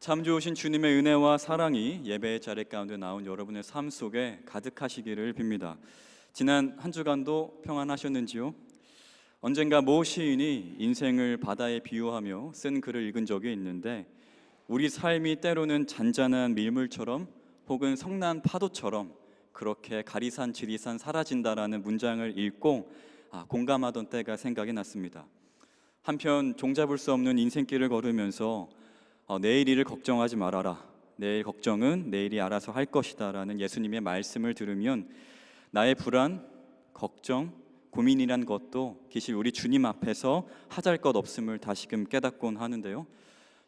참 좋으신 주님의 은혜와 사랑이 예배의 자리 가운데 나온 여러분의 삶 속에 가득하시기를 빕니다. 지난 한 주간도 평안하셨는지요? 언젠가 모 시인이 인생을 바다에 비유하며 쓴 글을 읽은 적이 있는데, 우리 삶이 때로는 잔잔한 밀물처럼 혹은 성난 파도처럼 그렇게 가리산 지리산 사라진다라는 문장을 읽고 공감하던 때가 생각이 났습니다. 한편 종잡을 수 없는 인생길을 걸으면서 내일 일을 걱정하지 말아라, 내일 걱정은 내일이 알아서 할 것이다 라는 예수님의 말씀을 들으면 나의 불안, 걱정, 고민이란 것도 기실 우리 주님 앞에서 하잘 것 없음을 다시금 깨닫곤 하는데요.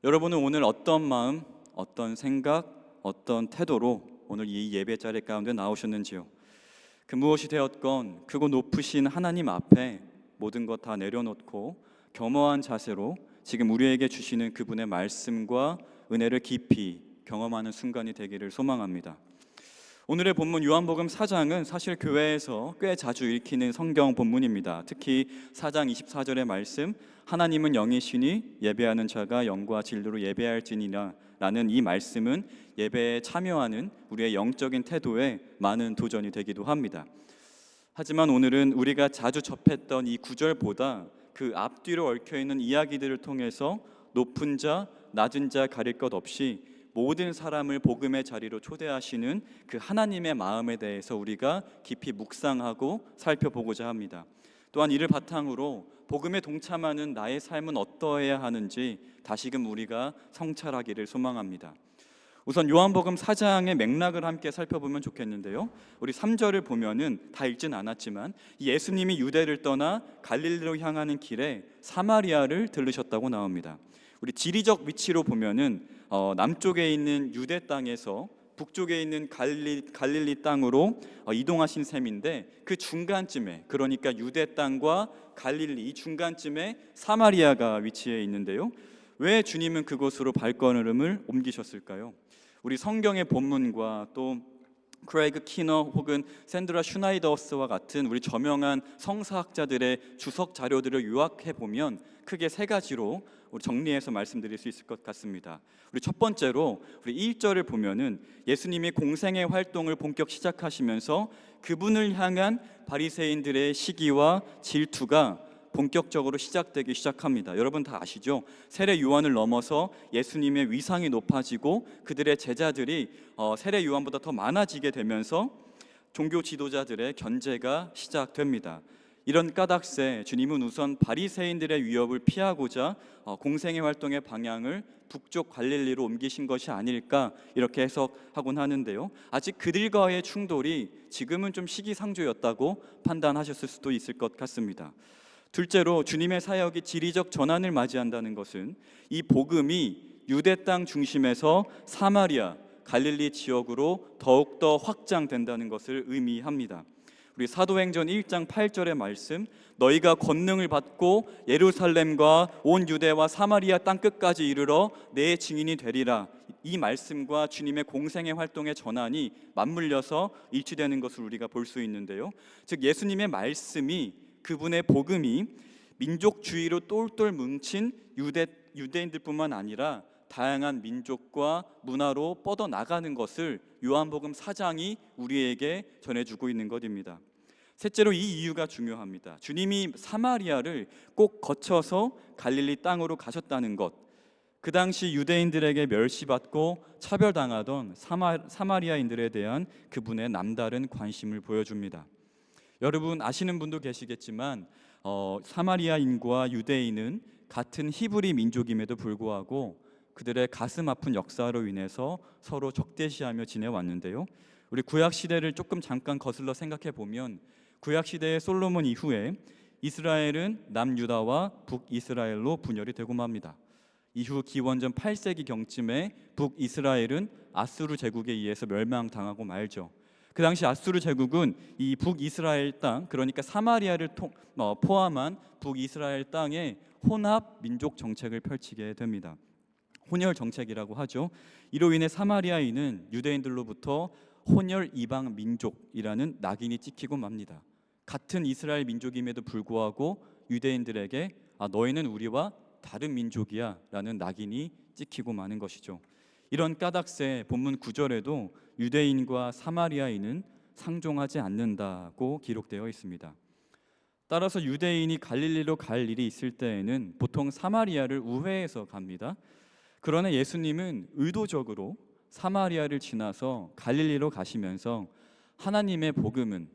여러분은 오늘 어떤 마음, 어떤 생각, 어떤 태도로 오늘 이 예배 자리 가운데 나오셨는지요? 그 무엇이 되었건 크고 높으신 하나님 앞에 모든 것 다 내려놓고 겸허한 자세로 지금 우리에게 주시는 그분의 말씀과 은혜를 깊이 경험하는 순간이 되기를 소망합니다. 오늘의 본문 요한복음 4장은 사실 교회에서 꽤 자주 읽히는 성경 본문입니다. 특히 4장 24절의 말씀, 하나님은 영이시니 예배하는 자가 영과 진리로 예배할지니라 라는 이 말씀은 예배에 참여하는 우리의 영적인 태도에 많은 도전이 되기도 합니다. 하지만 오늘은 우리가 자주 접했던 이 구절보다 그 앞뒤로 얽혀있는 이야기들을 통해서 높은 자, 낮은 자 가릴 것 없이 모든 사람을 복음의 자리로 초대하시는 그 하나님의 마음에 대해서 우리가 깊이 묵상하고 살펴보고자 합니다. 또한 이를 바탕으로 복음에 동참하는 나의 삶은 어떠해야 하는지 다시금 우리가 성찰하기를 소망합니다. 우선 요한복음 4장의 맥락을 함께 살펴보면 좋겠는데요. 우리 3절을 보면은 다 읽진 않았지만 예수님이 유대를 떠나 갈릴리로 향하는 길에 사마리아를 들르셨다고 나옵니다. 우리 지리적 위치로 보면은 남쪽에 있는 유대 땅에서 북쪽에 있는 갈릴리 땅으로 이동하신 셈인데, 그 중간쯤에, 그러니까 유대 땅과 갈릴리 이 중간쯤에 사마리아가 위치해 있는데요. 왜 주님은 그곳으로 발걸음을 옮기셨을까요? 우리 성경의 본문과 또 크레이그 키너 혹은 샌드라 슈나이더스와 같은 우리 저명한 성사학자들의 주석 자료들을 요약해 보면 크게 세 가지로 우리 정리해서 말씀드릴 수 있을 것 같습니다. 우리 첫 번째로 우리 1절을 보면은 예수님이 공생의 활동을 본격 시작하시면서 그분을 향한 바리새인들의 시기와 질투가 본격적으로 시작되기 시작합니다. 여러분 다 아시죠? 세례 요한을 넘어서 예수님의 위상이 높아지고 그들의 제자들이 세례 요한보다 더 많아지게 되면서 종교 지도자들의 견제가 시작됩니다. 이런 까닭세 주님은 우선 바리새인들의 위협을 피하고자 공생의 활동의 방향을 북쪽 갈릴리로 옮기신 것이 아닐까 이렇게 해석하곤 하는데요. 아직 그들과의 충돌이 지금은 좀 시기상조였다고 판단하셨을 수도 있을 것 같습니다. 둘째로 주님의 사역이 지리적 전환을 맞이한다는 것은 이 복음이 유대 땅 중심에서 사마리아, 갈릴리 지역으로 더욱더 확장된다는 것을 의미합니다. 우리 사도행전 1장 8절의 말씀, 너희가 권능을 받고 예루살렘과 온 유대와 사마리아 땅끝까지 이르러 내 증인이 되리라, 이 말씀과 주님의 공생의 활동의 전환이 맞물려서 일치되는 것을 우리가 볼 수 있는데요. 즉 예수님의 말씀이, 그분의 복음이 민족주의로 똘똘 뭉친 유대인들뿐만 아니라 다양한 민족과 문화로 뻗어나가는 것을 요한복음 4장이 우리에게 전해주고 있는 것입니다. 셋째로 이 이유가 중요합니다. 주님이 사마리아를 꼭 거쳐서 갈릴리 땅으로 가셨다는 것, 그 당시 유대인들에게 멸시받고 차별당하던 사마리아인들에 대한 그분의 남다른 관심을 보여줍니다. 여러분 아시는 분도 계시겠지만 사마리아인과 유대인은 같은 히브리 민족임에도 불구하고 그들의 가슴 아픈 역사로 인해서 서로 적대시하며 지내왔는데요. 우리 구약 시대를 조금 잠깐 거슬러 생각해 보면 구약 시대의 솔로몬 이후에 이스라엘은 남유다와 북이스라엘로 분열이 되고 맙니다. 이후 기원전 8세기 경쯤에 북이스라엘은 아수르 제국에 의해서 멸망당하고 말죠. 그 당시 아수르 제국은 이 북이스라엘 땅, 그러니까 사마리아를 포함한 북이스라엘 땅에 혼합 민족 정책을 펼치게 됩니다. 혼혈 정책이라고 하죠. 이로 인해 사마리아인은 유대인들로부터 혼혈 이방 민족이라는 낙인이 찍히고 맙니다. 같은 이스라엘 민족임에도 불구하고 유대인들에게 너희는 우리와 다른 민족이야 라는 낙인이 찍히고 마는 것이죠. 이런 까닭세 본문 9절에도 유대인과 사마리아인은 상종하지 않는다고 기록되어 있습니다. 따라서 유대인이 갈릴리로 갈 일이 있을 때에는 보통 사마리아를 우회해서 갑니다. 그러나 예수님은 의도적으로 사마리아를 지나서 갈릴리로 가시면서 하나님의 복음은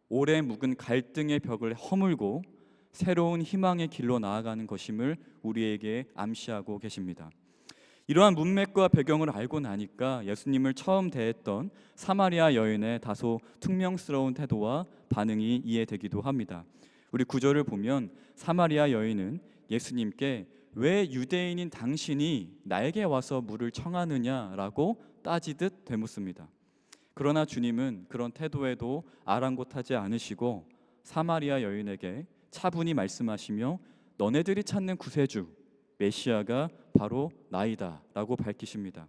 오래 묵은 갈등의 벽을 허물고 새로운 희망의 길로 나아가는 것임을 우리에게 암시하고 계십니다. 이러한 문맥과 배경을 알고 나니까 예수님을 처음 대했던 사마리아 여인의 다소 퉁명스러운 태도와 반응이 이해되기도 합니다. 우리 구절을 보면 사마리아 여인은 예수님께 왜 유대인인 당신이 나에게 와서 물을 청하느냐라고 따지듯 되묻습니다. 그러나 주님은 그런 태도에도 아랑곳하지 않으시고 사마리아 여인에게 차분히 말씀하시며 너네들이 찾는 구세주 메시아가 바로 나이다 라고 밝히십니다.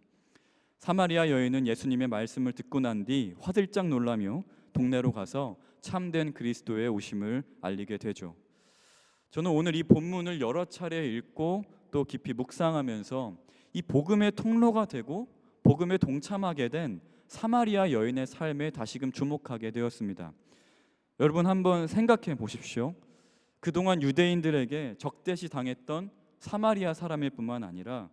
사마리아 여인은 예수님의 말씀을 듣고 난 뒤 화들짝 놀라며 동네로 가서 참된 그리스도의 오심을 알리게 되죠. 저는 오늘 이 본문을 여러 차례 읽고 또 깊이 묵상하면서 이 복음의 통로가 되고 복음에 동참하게 된 사마리아 여인의 삶에 다시금 주목하게 되었습니다. 여러분 한번 생각해 보십시오. 그동안 유대인들에게 적대시 당했던 사마리아 사람일 뿐만 아니라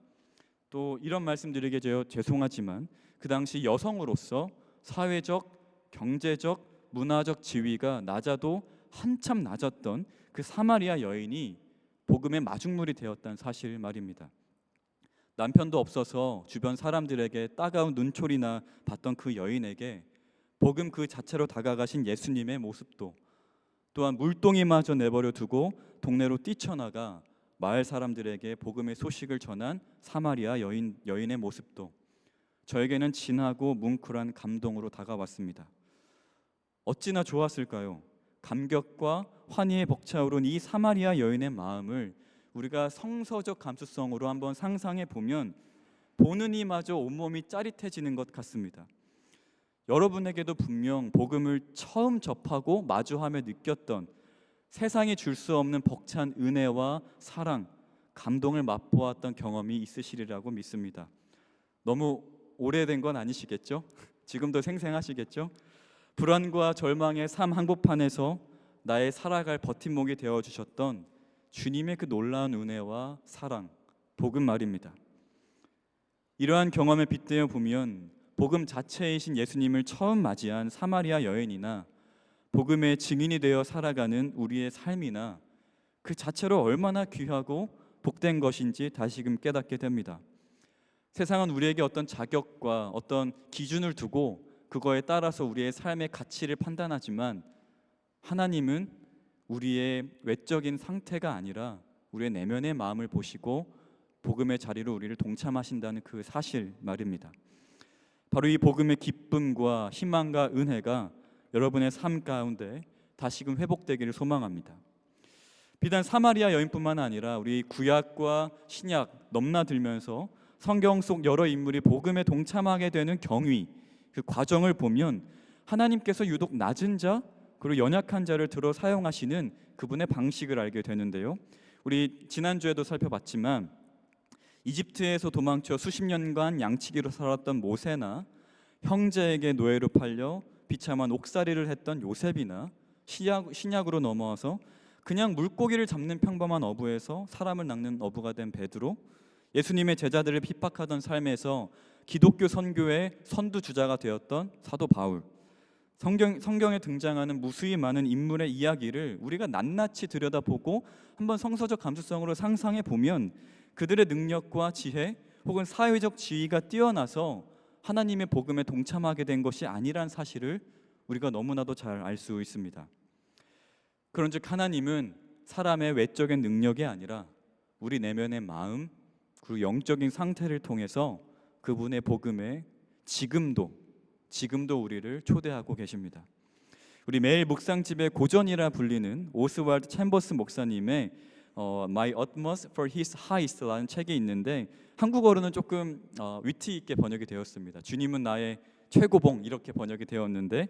또 이런 말씀드리게 되어 죄송하지만 그 당시 여성으로서 사회적, 경제적, 문화적 지위가 낮아도 한참 낮았던 그 사마리아 여인이 복음의 마중물이 되었다는 사실 말입니다. 남편도 없어서 주변 사람들에게 따가운 눈초리나 받던 그 여인에게 복음 그 자체로 다가가신 예수님의 모습도, 또한 물동이마저 내버려 두고 동네로 뛰쳐나가 마을 사람들에게 복음의 소식을 전한 사마리아 여인의 모습도 저에게는 진하고 뭉클한 감동으로 다가왔습니다. 어찌나 좋았을까요? 감격과 환희에 벅차오른 이 사마리아 여인의 마음을 우리가 성서적 감수성으로 한번 상상해 보면 보는 이마저 온몸이 짜릿해지는 것 같습니다. 여러분에게도 분명 복음을 처음 접하고 마주하며 느꼈던 세상이 줄 수 없는 벅찬 은혜와 사랑, 감동을 맛보았던 경험이 있으시리라고 믿습니다. 너무 오래된 건 아니시겠죠? 지금도 생생하시겠죠? 불안과 절망의 삶 한복판에서 나의 살아갈 버팀목이 되어주셨던 주님의 그 놀라운 은혜와 사랑, 복음 말입니다. 이러한 경험에 빗대어 보면 복음 자체이신 예수님을 처음 맞이한 사마리아 여인이나 복음의 증인이 되어 살아가는 우리의 삶이나 그 자체로 얼마나 귀하고 복된 것인지 다시금 깨닫게 됩니다. 세상은 우리에게 어떤 자격과 어떤 기준을 두고 그거에 따라서 우리의 삶의 가치를 판단하지만 하나님은 우리의 외적인 상태가 아니라 우리의 내면의 마음을 보시고 복음의 자리로 우리를 동참하신다는 그 사실 말입니다. 바로 이 복음의 기쁨과 희망과 은혜가 여러분의 삶 가운데 다시금 회복되기를 소망합니다. 비단 사마리아 여인뿐만 아니라 우리 구약과 신약 넘나들면서 성경 속 여러 인물이 복음에 동참하게 되는 경위, 그 과정을 보면 하나님께서 유독 낮은 자 그리고 연약한 자를 들어 사용하시는 그분의 방식을 알게 되는데요. 우리 지난주에도 살펴봤지만 이집트에서 도망쳐 수십 년간 양치기로 살았던 모세나 형제에게 노예로 팔려 비참한 옥살이를 했던 요셉이나 신약으로 넘어와서 그냥 물고기를 잡는 평범한 어부에서 사람을 낚는 어부가 된 베드로, 예수님의 제자들을 핍박하던 삶에서 기독교 선교의 선두주자가 되었던 사도 바울, 성경에 등장하는 무수히 많은 인물의 이야기를 우리가 낱낱이 들여다보고 한번 성서적 감수성으로 상상해 보면 그들의 능력과 지혜 혹은 사회적 지위가 뛰어나서 하나님의 복음에 동참하게 된 것이 아니란 사실을 우리가 너무나도 잘 알 수 있습니다. 그런즉 하나님은 사람의 외적인 능력이 아니라 우리 내면의 마음 그리고 영적인 상태를 통해서 그분의 복음에 지금도 우리를 초대하고 계십니다. 우리 매일 묵상집의 고전이라 불리는 오스왈드 챔버스 목사님의 My Utmost for His Highest라는 책이 있는데 한국어로는 조금 위트 있게 번역이 되었습니다. 주님은 나의 최고봉 이렇게 번역이 되었는데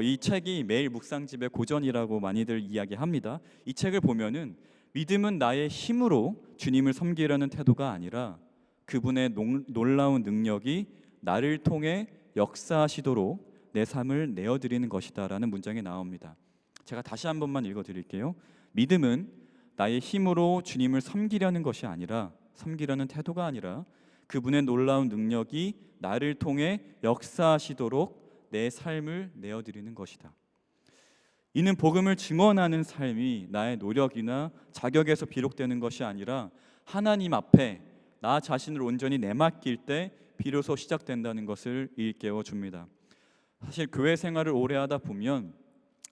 이 책이 매일 묵상집의 고전이라고 많이들 이야기합니다. 이 책을 보면은 믿음은 나의 힘으로 주님을 섬기려는 태도가 아니라 그분의 놀라운 능력이 나를 통해 역사하시도록 내 삶을 내어드리는 것이다 라는 문장이 나옵니다. 제가 다시 한 번만 읽어드릴게요. 믿음은 나의 힘으로 주님을 섬기려는 것이 아니라, 섬기려는 태도가 아니라 그분의 놀라운 능력이 나를 통해 역사하시도록 내 삶을 내어드리는 것이다. 이는 복음을 증언하는 삶이 나의 노력이나 자격에서 비롯되는 것이 아니라 하나님 앞에 나 자신을 온전히 내맡길 때 비로소 시작된다는 것을 일깨워 줍니다. 사실 교회 생활을 오래 하다 보면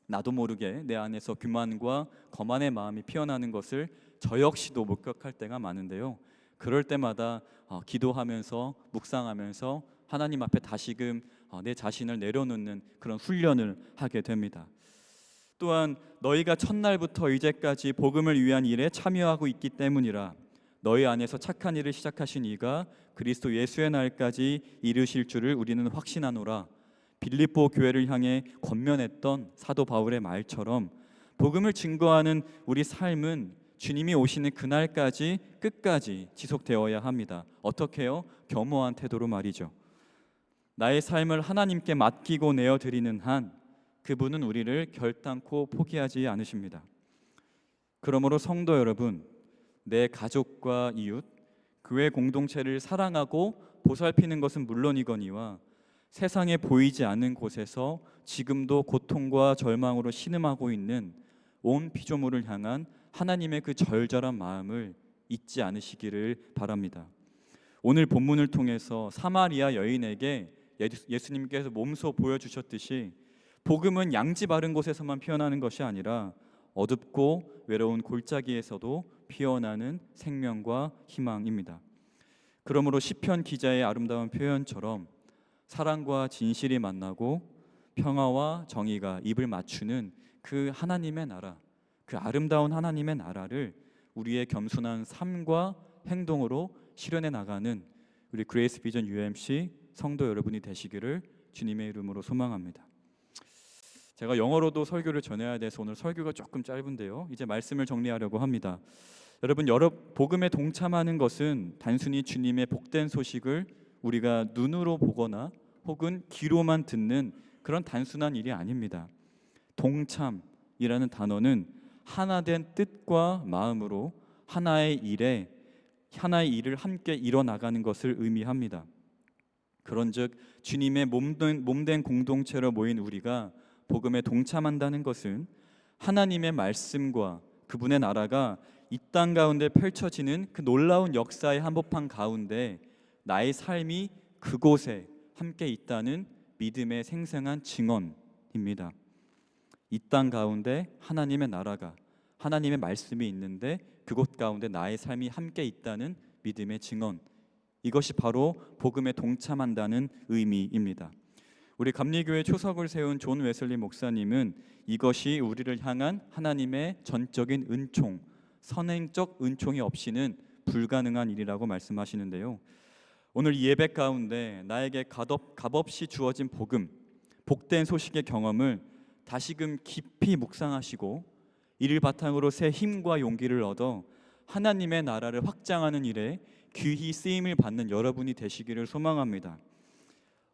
나도 모르게 내 안에서 교만과 거만의 마음이 피어나는 것을 저 역시도 목격할 때가 많은데요. 그럴 때마다 기도하면서 묵상하면서 하나님 앞에 다시금 내 자신을 내려놓는 그런 훈련을 하게 됩니다. 또한 너희가 첫날부터 이제까지 복음을 위한 일에 참여하고 있기 때문이라 너희 안에서 착한 일을 시작하신 이가 그리스도 예수의 날까지 이르실 줄을 우리는 확신하노라. 빌립보 교회를 향해 권면했던 사도 바울의 말처럼 복음을 증거하는 우리 삶은 주님이 오시는 그날까지 끝까지 지속되어야 합니다. 어떻게요? 겸허한 태도로 말이죠. 나의 삶을 하나님께 맡기고 내어드리는 한 그분은 우리를 결단코 포기하지 않으십니다. 그러므로 성도 여러분, 내 가족과 이웃, 교회 공동체를 사랑하고 보살피는 것은 물론이거니와 세상에 보이지 않는 곳에서 지금도 고통과 절망으로 신음하고 있는 온 피조물을 향한 하나님의 그 절절한 마음을 잊지 않으시기를 바랍니다. 오늘 본문을 통해서 사마리아 여인에게 예수님께서 몸소 보여주셨듯이 복음은 양지 바른 곳에서만 피어나는 것이 아니라 어둡고 외로운 골짜기에서도 피어나는 생명과 희망입니다. 그러므로 시편 기자의 아름다운 표현처럼 사랑과 진실이 만나고 평화와 정의가 입을 맞추는 그 하나님의 나라, 그 아름다운 하나님의 나라를 우리의 겸손한 삶과 행동으로 실현해 나가는 우리 그레이스 비전 UMC 성도 여러분이 되시기를 주님의 이름으로 소망합니다. 제가 영어로도 설교를 전해야 돼서 오늘 설교가 조금 짧은데요. 이제 말씀을 정리하려고 합니다. 여러분, 복음에 동참하는 것은 단순히 주님의 복된 소식을 우리가 눈으로 보거나 혹은 귀로만 듣는 그런 단순한 일이 아닙니다. 동참이라는 단어는 하나된 뜻과 마음으로 하나의 일을 함께 이뤄나가는 것을 의미합니다. 그런즉 주님의 몸된 공동체로 모인 우리가 복음에 동참한다는 것은 하나님의 말씀과 그분의 나라가 이 땅 가운데 펼쳐지는 그 놀라운 역사의 한복판 가운데 나의 삶이 그곳에 함께 있다는 믿음의 생생한 증언입니다. 이 땅 가운데 하나님의 나라가, 하나님의 말씀이 있는데 그곳 가운데 나의 삶이 함께 있다는 믿음의 증언, 이것이 바로 복음에 동참한다는 의미입니다. 우리 감리교회 초석을 세운 존 웨슬리 목사님은 이것이 우리를 향한 하나님의 전적인 은총, 선행적 은총이 없이는 불가능한 일이라고 말씀하시는데요. 오늘 이 예배 가운데 나에게 값없이 주어진 복음, 복된 소식의 경험을 다시금 깊이 묵상하시고 이를 바탕으로 새 힘과 용기를 얻어 하나님의 나라를 확장하는 일에 귀히 쓰임을 받는 여러분이 되시기를 소망합니다.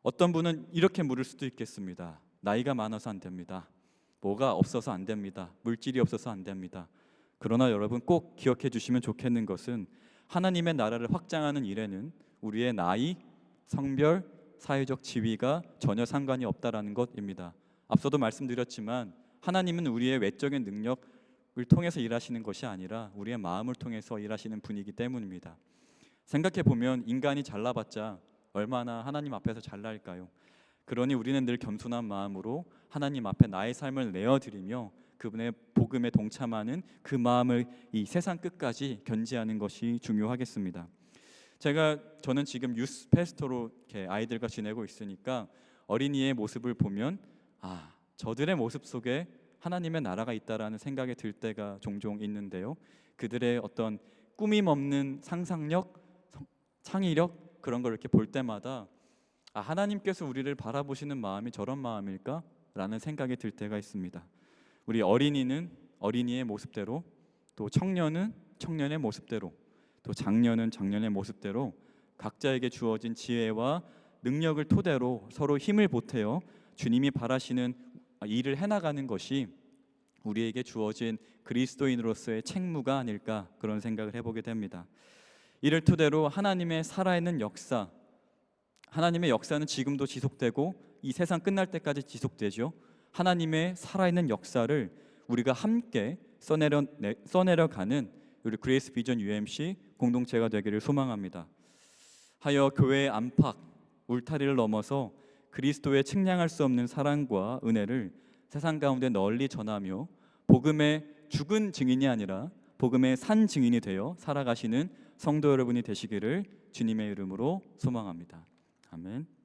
어떤 분은 이렇게 물을 수도 있겠습니다. 나이가 많아서 안 됩니다. 뭐가 없어서 안 됩니다. 물질이 없어서 안 됩니다. 그러나 여러분 꼭 기억해 주시면 좋겠는 것은 하나님의 나라를 확장하는 일에는 우리의 나이, 성별, 사회적 지위가 전혀 상관이 없다라는 것입니다. 앞서도 말씀드렸지만 하나님은 우리의 외적인 능력을 통해서 일하시는 것이 아니라 우리의 마음을 통해서 일하시는 분이기 때문입니다. 생각해 보면 인간이 잘나봤자 얼마나 하나님 앞에서 잘날까요? 그러니 우리는 늘 겸손한 마음으로 하나님 앞에 나의 삶을 내어드리며 그분의 복음에 동참하는 그 마음을 이 세상 끝까지 견지하는 것이 중요하겠습니다. 저는 지금 유스 패스터로 이렇게 아이들과 지내고 있으니까 어린이의 모습을 보면 저들의 모습 속에 하나님의 나라가 있다라는 생각이 들 때가 종종 있는데요. 그들의 어떤 꾸밈 없는 상상력, 창의력 그런 걸 이렇게 볼 때마다 하나님께서 우리를 바라보시는 마음이 저런 마음일까? 라는 생각이 들 때가 있습니다. 우리 어린이는 어린이의 모습대로, 또 청년은 청년의 모습대로, 또 장년은 장년의 모습대로 각자에게 주어진 지혜와 능력을 토대로 서로 힘을 보태어 주님이 바라시는 일을 해나가는 것이 우리에게 주어진 그리스도인으로서의 책무가 아닐까, 그런 생각을 해보게 됩니다. 이를 토대로 하나님의 살아있는 역사, 하나님의 역사는 지금도 지속되고 이 세상 끝날 때까지 지속되죠. 하나님의 살아있는 역사를 우리가 함께 써내려가는 우리 그레이스 비전 UMC 공동체가 되기를 소망합니다. 하여 교회의 안팎, 울타리를 넘어서 그리스도의 측량할 수 없는 사랑과 은혜를 세상 가운데 널리 전하며 복음의 죽은 증인이 아니라 복음의 산 증인이 되어 살아가시는 성도 여러분이 되시기를 주님의 이름으로 소망합니다. 아멘.